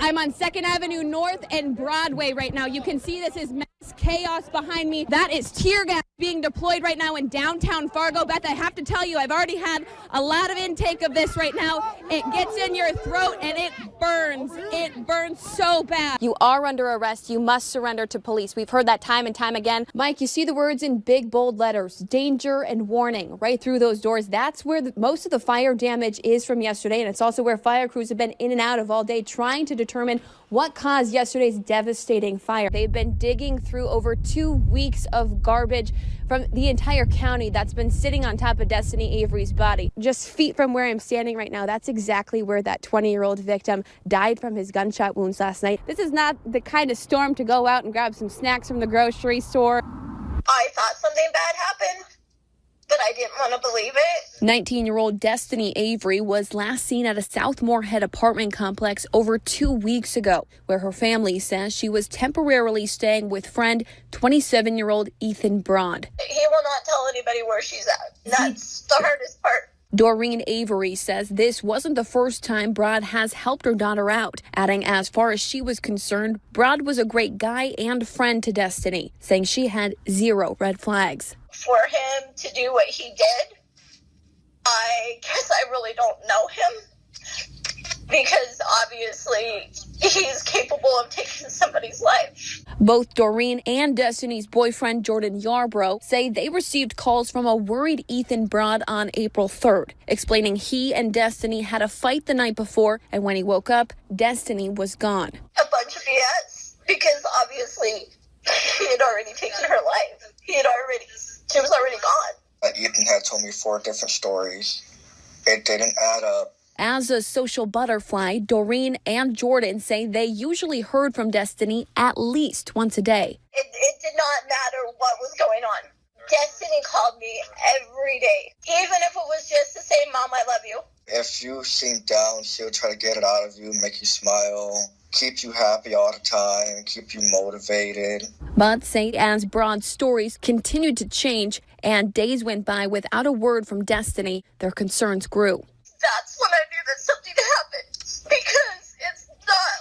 I'm on 2nd Avenue North and Broadway right now. You can see this is mass chaos behind me. That is tear gas being deployed right now in downtown Fargo. Beth, I have to tell you, I've already had a lot of intake of this right now. It gets in your throat and it burns. It burns so bad. You are under arrest. You must surrender to police. We've heard that time and time again. Mike, you see the words in big, bold letters, danger and warning, right through those doors. That's where most of the fire damage is from yesterday, and it's also where fire crews have been in and out of all day trying to determine what caused yesterday's devastating fire. They've been digging through over 2 weeks of garbage from the entire county that's been sitting on top of Destiny Avery's body. Just feet from where I'm standing right now, that's exactly where that 20-year-old victim died from his gunshot wounds last night. This is not the kind of storm to go out and grab some snacks from the grocery store. I thought something bad happened, but I didn't want to believe it. 19-year-old Destiny Avery was last seen at a South Moorhead apartment complex over 2 weeks ago, where her family says she was temporarily staying with friend 27-year-old Ethan Broad. He will not tell anybody where she's at. That's the hardest part. Doreen Avery says this wasn't the first time Broad has helped her daughter out, adding as far as she was concerned, Broad was a great guy and friend to Destiny, saying she had zero red flags. For him to do what he did, I guess I really don't know him, because obviously he's capable of taking somebody's life. Both Doreen and Destiny's boyfriend, Jordan Yarbrough, say they received calls from a worried Ethan Broad on April 3rd, explaining he and Destiny had a fight the night before, and when he woke up, Destiny was gone. A bunch of BS, because obviously he had already taken her life. She was already gone. Ethan had told me 4 different stories. It didn't add up. As a social butterfly, Doreen and Jordan say they usually heard from Destiny at least once a day. It did not matter what was going on. Destiny called me every day, even if it was just to say, Mom, I love you. If you seem down, she'll try to get it out of you, make you smile, keep you happy all the time, keep you motivated. But say as Broad's stories continued to change and days went by without a word from Destiny, their concerns grew. That's when I knew that something happened, because it's not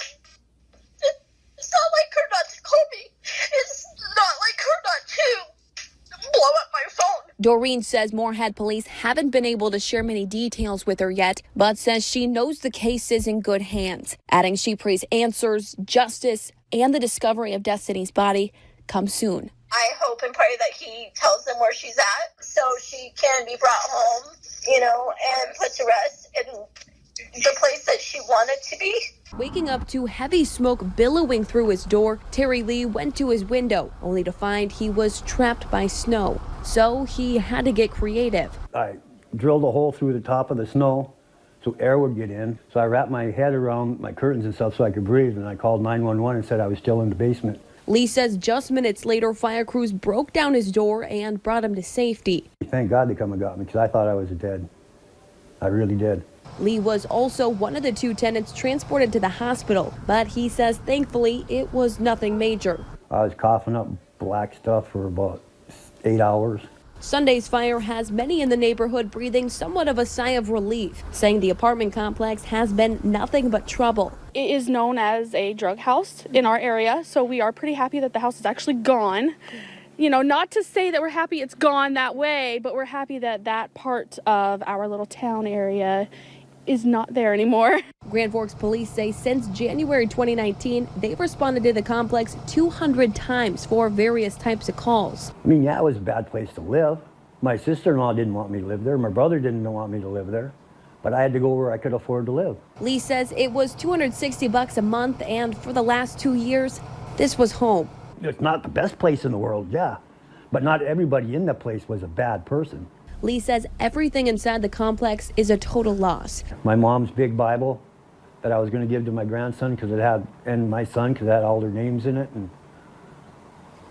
like her not to call me. It's not like her not to blow up my phone. Doreen says Moorhead police haven't been able to share many details with her yet, but says she knows the case is in good hands, adding she prays answers, justice, and the discovery of Destiny's body come soon. I hope and pray that he tells them where she's at so she can be brought home, and put to rest in the place that she wanted to be. Waking up to heavy smoke billowing through his door, Terry Lee went to his window, only to find he was trapped by snow. So he had to get creative. I drilled a hole through the top of the snow so air would get in. So I wrapped my head around my curtains and stuff so I could breathe, and I called 911 and said I was still in the basement. Lee says just minutes later, fire crews broke down his door and brought him to safety. Thank God they come and got me, because I thought I was dead. I really did. Lee was also one of the 2 tenants transported to the hospital, but he says thankfully it was nothing major. I was coughing up black stuff for about 8 hours. Sunday's fire has many in the neighborhood breathing somewhat of a sigh of relief, saying the apartment complex has been nothing but trouble. It is known as a drug house in our area, so we are pretty happy that the house is actually gone. Not to say that we're happy it's gone that way, but we're happy that that part of our little town area is not there anymore. Grand Forks police say since January 2019, they've responded to the complex 200 times for various types of calls. Yeah, it was a bad place to live. My sister-in-law didn't want me to live there. My brother didn't want me to live there. But I had to go where I could afford to live. Lee says it was $260 a month, and for the last 2 years, this was home. It's not the best place in the world, yeah. But not everybody in that place was a bad person. Lee says everything inside the complex is a total loss. My mom's big Bible that I was going to give to my grandson and my son, because it had all their names in it, and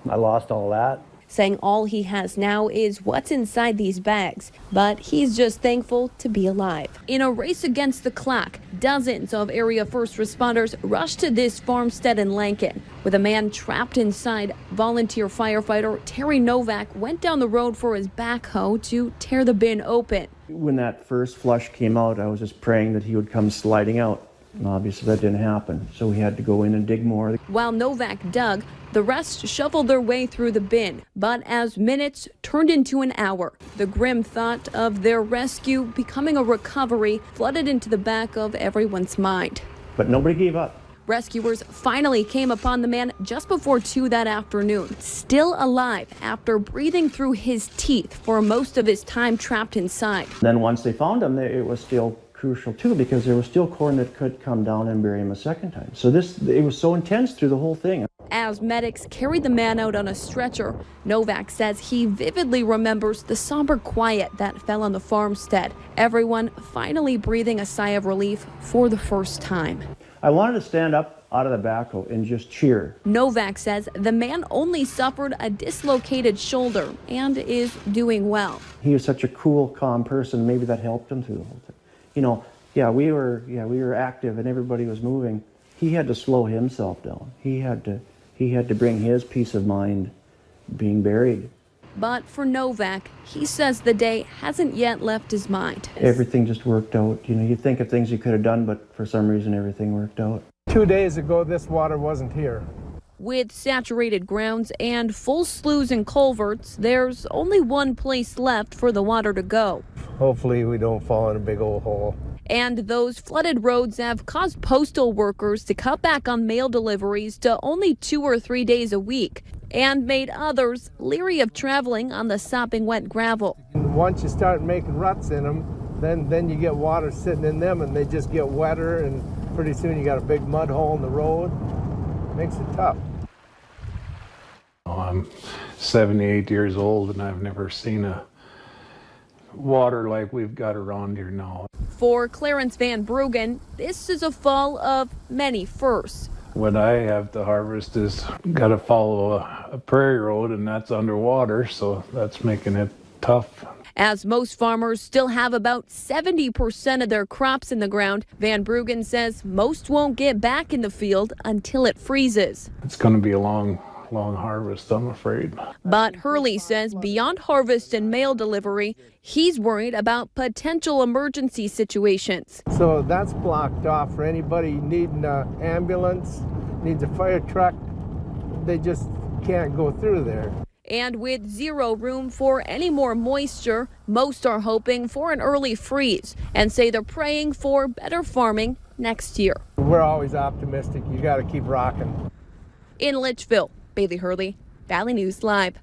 I lost all that. Saying all he has now is what's inside these bags, but he's just thankful to be alive. In a race against the clock, dozens of area first responders rushed to this farmstead in Lankin. With a man trapped inside, volunteer firefighter Terry Novak went down the road for his backhoe to tear the bin open. When that first flush came out, I was just praying that he would come sliding out. And obviously that didn't happen, so we had to go in and dig more. While Novak dug, the rest shoveled their way through the bin. But as minutes turned into an hour, the grim thought of their rescue becoming a recovery flooded into the back of everyone's mind. But nobody gave up. Rescuers finally came upon the man just before 2 that afternoon, still alive after breathing through his teeth for most of his time trapped inside. Then once they found him, it was still crucial too, because there was still corn that could come down and bury him a second time. So it was so intense through the whole thing. As medics carried the man out on a stretcher, Novak says he vividly remembers the somber quiet that fell on the farmstead, everyone finally breathing a sigh of relief for the first time. I wanted to stand up out of the backhoe and just cheer. Novak says the man only suffered a dislocated shoulder and is doing well. He was such a cool, calm person. Maybe that helped him through the whole thing. You know, we were active and everybody was moving. He had to slow himself down. He had to bring his peace of mind being buried. But for Novak, he says the day hasn't yet left his mind. Everything just worked out. You know, you think of things you could have done, but for some reason everything worked out. 2 days ago, this water wasn't here. With saturated grounds and full sloughs and culverts, there's only one place left for the water to go. Hopefully we don't fall in a big old hole. And those flooded roads have caused postal workers to cut back on mail deliveries to only 2 or 3 days a week, and made others leery of traveling on the sopping wet gravel. Once you start making ruts in them, then you get water sitting in them and they just get wetter, and pretty soon you got a big mud hole in the road. Makes it tough. I'm 78 years old and I've never seen a water like we've got around here now. For Clarence Van Bruggen, this is a fall of many firsts. What I have to harvest is got to follow a prairie road, and that's underwater, so that's making it tough. As most farmers still have about 70% of their crops in the ground, Van Bruggen says most won't get back in the field until it freezes. It's going to be a long harvest, I'm afraid. But Hurley says beyond harvest and mail delivery, he's worried about potential emergency situations. So that's blocked off for anybody needing an ambulance, needs a fire truck. They just can't go through there. And with zero room for any more moisture, most are hoping for an early freeze and say they're praying for better farming next year. We're always optimistic. You got to keep rocking. In Litchfield, Bailey Hurley, Valley News Live.